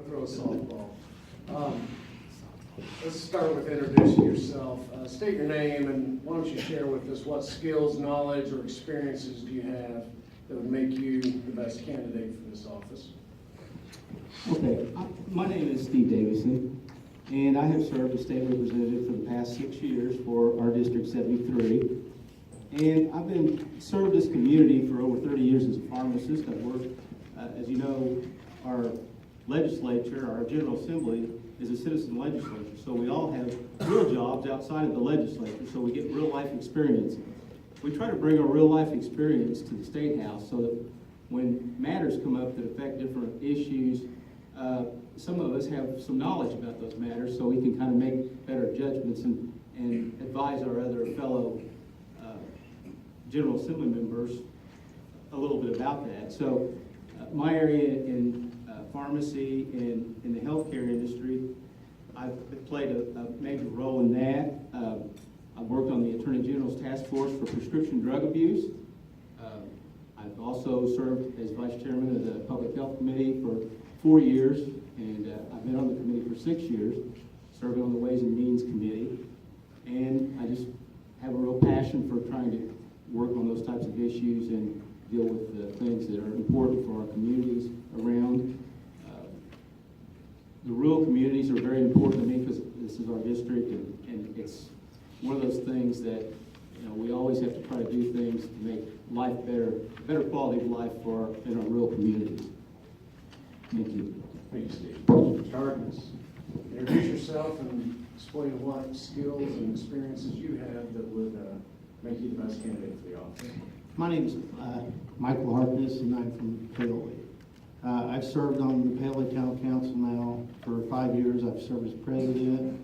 Throw a softball. Let's start with introducing yourself. State your name and why don't you share with us what skills, knowledge, or experiences do you have that would make you the best candidate for this office? Okay, my name is Steve Davison, and I have served as state representative for the past 6 years for our District 73. And I've been served this community for over 30 years as a pharmacist. I've worked, as you know, our legislature, our General Assembly, is a citizen legislature. So we all have real jobs outside of the legislature, so we get real life experience. We try to bring our real life experience to the State House so that when matters come up that affect different issues, some of us have some knowledge about those matters so we can kind of make better judgments and advise our other fellow General Assembly members a little bit about that. So my area in pharmacy and in the healthcare industry, I've played a major role in that. I've worked on the Attorney General's Task Force for Prescription Drug Abuse. I've also served as Vice Chairman of the Public Health Committee for 4 years, and I've been on the committee for 6 years, serving on the Ways and Means Committee. And I just have a real passion for trying to work on those types of issues and deal with the things that are important for our communities around. The rural communities are very important to me because this is our district, and it's one of those things that we always have to try to do things to make life better quality of life in our rural communities. Thank you. Thank you, Steve. Mr. Harkness, introduce yourself and explain what skills and experiences you have that would make you the best candidate for the office. My name is Michael Harkness, and I'm from Paoli. I've served on the Paoli Town Council now for 5 years. I've served as president.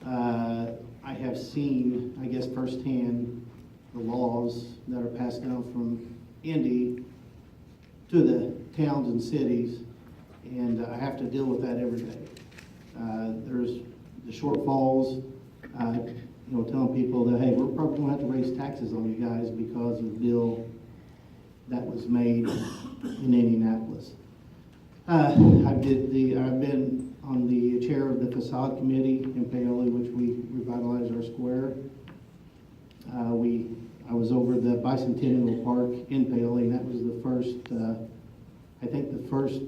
I have seen, I guess, firsthand the laws that are passed down from Indy to the towns and cities, and I have to deal with that every day. There's the shortfalls, telling people that, hey, we're probably going to have to raise taxes on you guys because of the bill that was made in Indianapolis. I've been on the chair of the facade committee in Paoli, which we revitalized our square. I was over the Bicentennial Park in Paoli, and that was the first, I think the first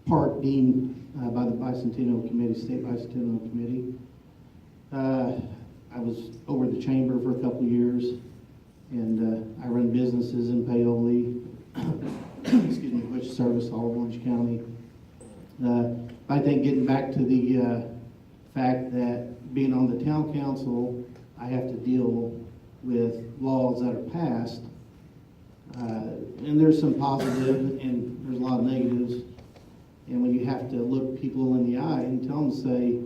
park deemed by the Bicentennial Committee, State Bicentennial Committee. I was over the chamber for a couple of years, and I run businesses in Paoli, excuse me, which service all of Orange County. I think getting back to the fact that being on the town council, I have to deal with laws that are passed, and there's some positive and there's a lot of negatives. And when you have to look people in the eye and tell them, say,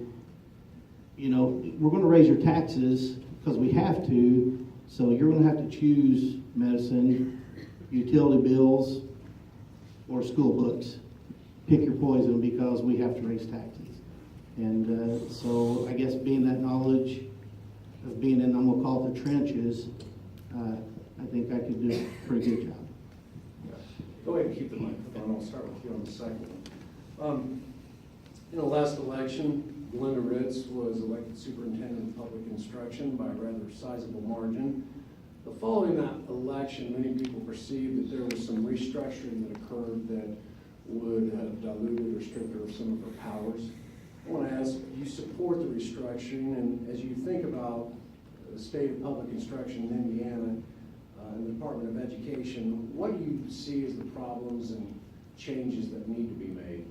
we're going to raise your taxes because we have to, so you're going to have to choose medicine, utility bills, or school books. Pick your poison because we have to raise taxes. And so I guess being that knowledge of being in, I'm going to call it the trenches, I think I could do a pretty good job. Go ahead and keep the microphone. I'll start with you on the second one. In the last election, Glenda Ritz was elected superintendent of public instruction by a rather sizable margin. But following that election, many people perceived that there was some restructuring that occurred that would have diluted or stripped her of some of her powers. I want to ask, do you support the restructuring? And as you think about the state of public instruction in Indiana and the Department of Education, what do you see as the problems and changes that need to be made?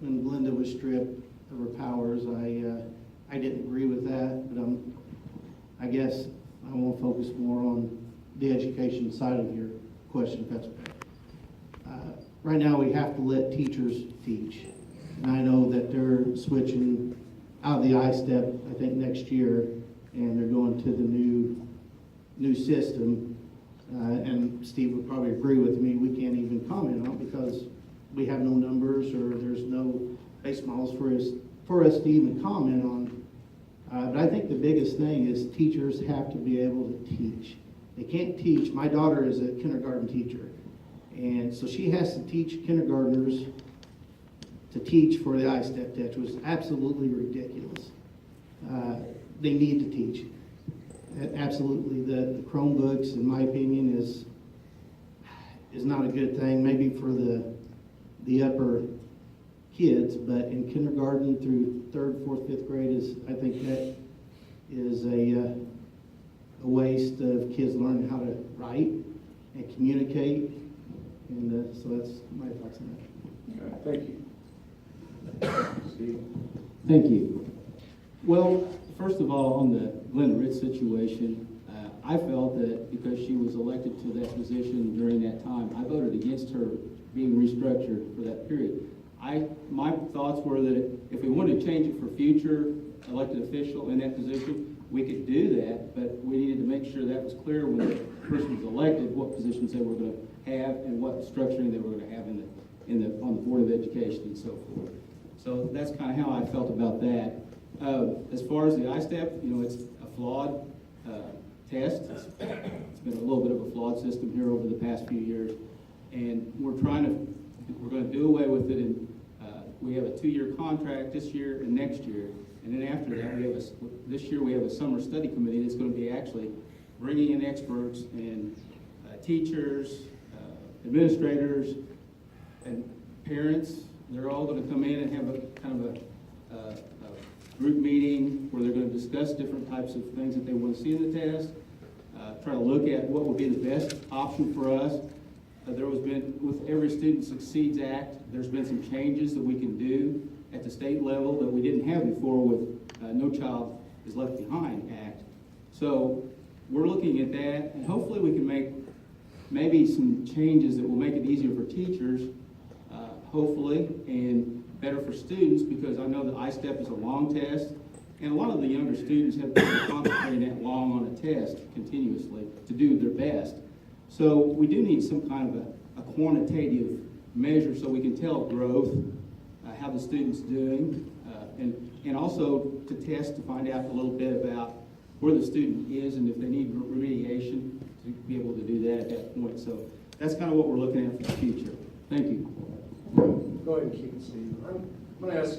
When Glenda was stripped of her powers, I didn't agree with that, but I guess I want to focus more on the education side of your question, if that's okay. Right now, we have to let teachers teach, and I know that they're switching out of the I-STEP, I think, next year, and they're going to the new system. And Steve would probably agree with me. We can't even comment on it because we have no numbers or there's no base models for us to even comment on. But I think the biggest thing is teachers have to be able to teach. They can't teach. My daughter is a kindergarten teacher, And so she has to teach kindergartners to teach for the ISTEP test, which is absolutely ridiculous. They need to teach. Absolutely, the Chromebooks, in my opinion, is not a good thing, maybe for the upper kids, but in kindergarten through 3rd, 4th, 5th grade I think that is a waste of kids learning how to write and communicate, and so that's my thoughts on that. Okay, thank you. Steve? Thank you. Well, first of all, on the Glenda Ritz situation, I felt that because she was elected to that position during that time, I voted against her being restructured for that period. My thoughts were that if we wanted to change it for future elected official in that position, we could do that, but we needed to make sure that was clear when the person was elected, what positions they were going to have and what structuring they were going to have on the Board of Education and so forth. So that's kind of how I felt about that. As far as the ISTEP, it's a flawed test. It's been a little bit of a flawed system here over the past few years, and we're going to do away with it. And we have a 2-year contract this year and next year, and then after that, this year we have a summer study committee that's going to be actually bringing in experts and teachers, administrators, and parents. They're all going to come in and have a kind of a group meeting where they're going to discuss different types of things that they want to see in the test, try to look at what would be the best option for us. With Every Student Succeeds Act, there's been some changes that we can do at the state level that we didn't have before with No Child is Left Behind Act. So we're looking at that, and hopefully we can make maybe some changes that will make it easier for teachers, hopefully, and better for students, because I know that ISTEP is a long test, and a lot of the younger students have been concentrating that long on a test continuously to do their best. So we do need some kind of a quantitative measure so we can tell growth, how the student's doing, and also to test to find out a little bit about where the student is and if they need remediation to be able to do that at that point. So that's kind of what we're looking at for the future. Thank you. Go ahead and keep it, Steve. I'm going to ask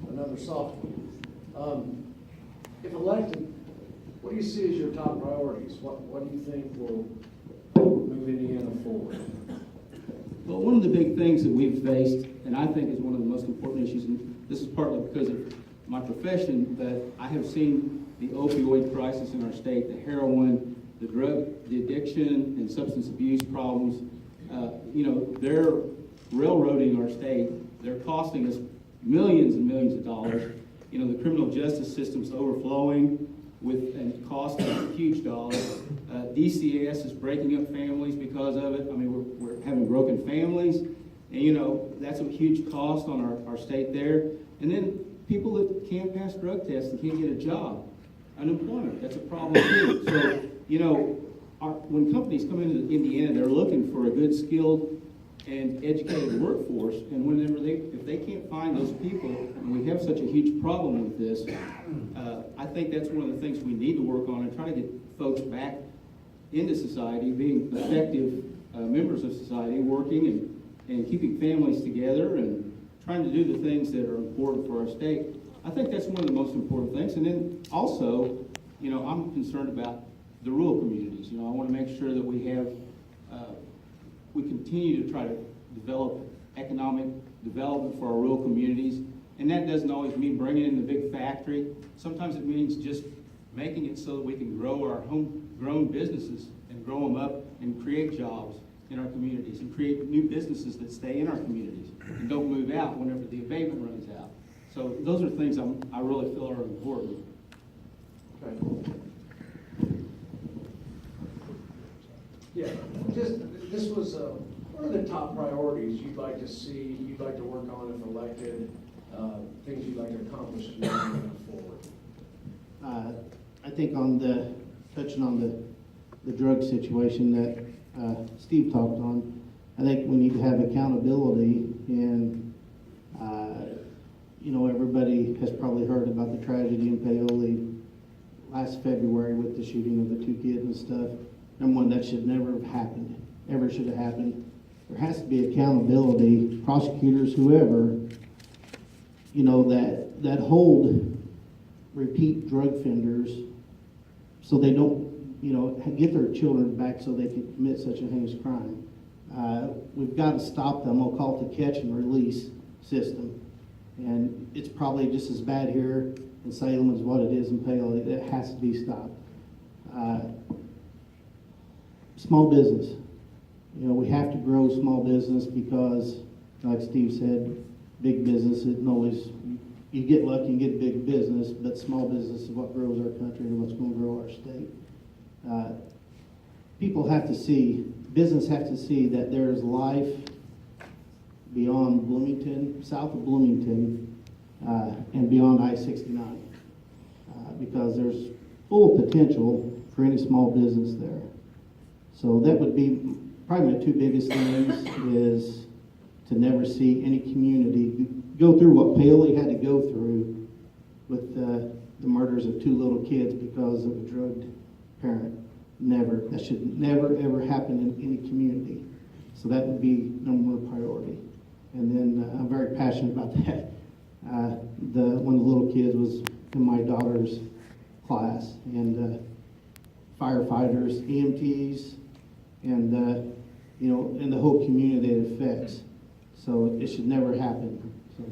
another soft one. If elected, what do you see as your top priorities? What do you think will move Indiana forward? Well, one of the big things that we've faced, and I think is one of the most important issues, and this is partly because of my profession, but I have seen the opioid crisis in our state, the heroin, the drug, the addiction, and substance abuse problems. They're railroading our state. They're costing us millions and millions of dollars. The criminal justice system's overflowing and costing huge dollars. DCS is breaking up families because of it. I mean, we're having broken families, and that's a huge cost on our state there. And then people that can't pass drug tests and can't get a job. Unemployment, that's a problem too. So, when companies come into Indiana, they're looking for a good, skilled, and educated workforce, and if they can't find those people, and we have such a huge problem with this, I think that's one of the things we need to work on and try to get folks back into society, being effective members of society, working and keeping families together and trying to do the things that are important for our state. I think that's one of the most important things. And then also, I'm concerned about the rural communities. I want to make sure that we continue to try to develop economic development for our rural communities. And that doesn't always mean bringing in the big factory. Sometimes it means just making it so that we can grow our homegrown businesses and grow them up and create jobs in our communities and create new businesses that stay in our communities and don't move out whenever the abatement runs out. So those are things I really feel are important. Okay. Yeah, this was, what are the top priorities you'd like to see, you'd like to work on if elected, things you'd like to accomplish moving forward? I think touching on the drug situation that Steve talked on, I think we need to have accountability, and everybody has probably heard about the tragedy in Paoli last February with the shooting of the 2 kids and stuff. Number one, that should never have happened, ever should have happened. there has to be accountability, prosecutors, whoever, you know, that hold repeat drug offenders so they don't, you know, get their children back so they can commit such a heinous crime. We've got to stop them. We'll call it the catch and release system. And it's probably just as bad here in Salem as what it is in Paoli. It has to be stopped. Small business. You know, we have to grow small business because, like Steve said, big business isn't always, you get lucky and get big business, but small business is what grows our country and what's going to grow our state. People have to see, business have to see that there is life beyond Bloomington, south of Bloomington, and beyond I-69, because there's full potential for any small business there. So that would be probably my two biggest things, is to never see any community go through what Paoli had to go through with the murders of two little kids because of a drugged parent. Never. That should never, ever happen in any community. So that would be number one priority. And then I'm very passionate about that. One of the little kids was in my daughter's class, and firefighters, EMTs, and you know, and the whole community it affects. So it should never happen. So,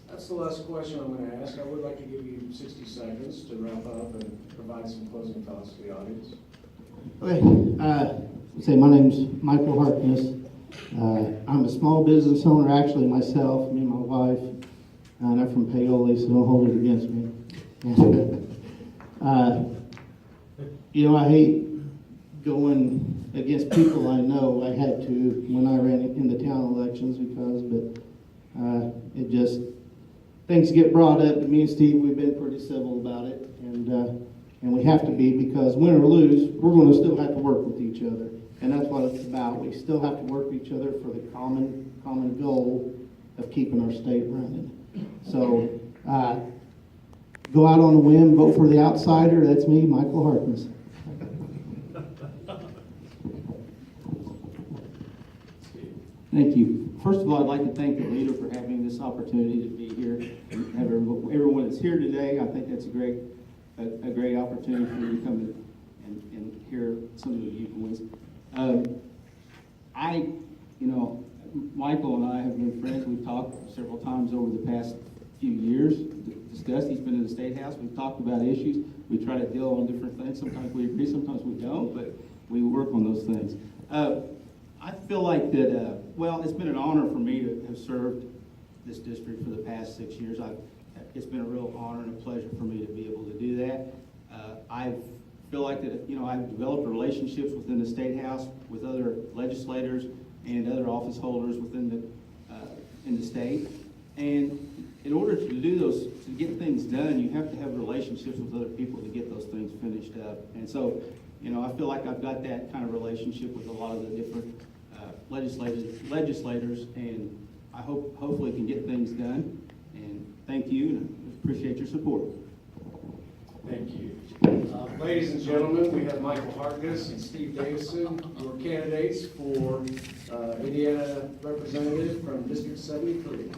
That's the last question I'm going to ask. I would like to give you 60 seconds to wrap up and provide some closing thoughts to the audience. Okay, my name's Michael Harkness. I'm a small business owner, actually, myself, me and my wife, and I'm from Paoli, so don't hold it against me. You know, I hate going against people I know. I had to when I ran in the town elections but it just, things get brought up. Me and Steve, we've been pretty civil about it, and we have to be, because win or lose, we're going to still have to work with each other, and that's what it's about. We still have to work with each other for the common goal of keeping our state running. So go out on a whim, vote for the outsider. That's me, Michael Harkness. Thank you. First of all, I'd like to thank the leader for having this opportunity to be here and have everyone that's here today. I think that's a great opportunity for you to come and hear some of the viewpoints. Michael and I have been friends. We've talked several times over the past few years, discussed. He's been in the State House. We've talked about issues. We try to deal on different things. Sometimes we agree, sometimes we don't, but we work on those things. I feel like that, it's been an honor for me to have served this district for the past 6 years. It's been a real honor and a pleasure for me to be able to do that. I feel like that, I've developed relationships within the State House with other legislators and other office holders within in the state. And in order to do those, to get things done, you have to have relationships with other people to get those things finished up. And so, I feel like I've got that kind of relationship with a lot of the different legislators, and I hopefully can get things done. And thank you, and I appreciate your support. Thank you. Ladies and gentlemen, we have Michael Harkness and Steve Davison, who are candidates for Indiana representative from District 73.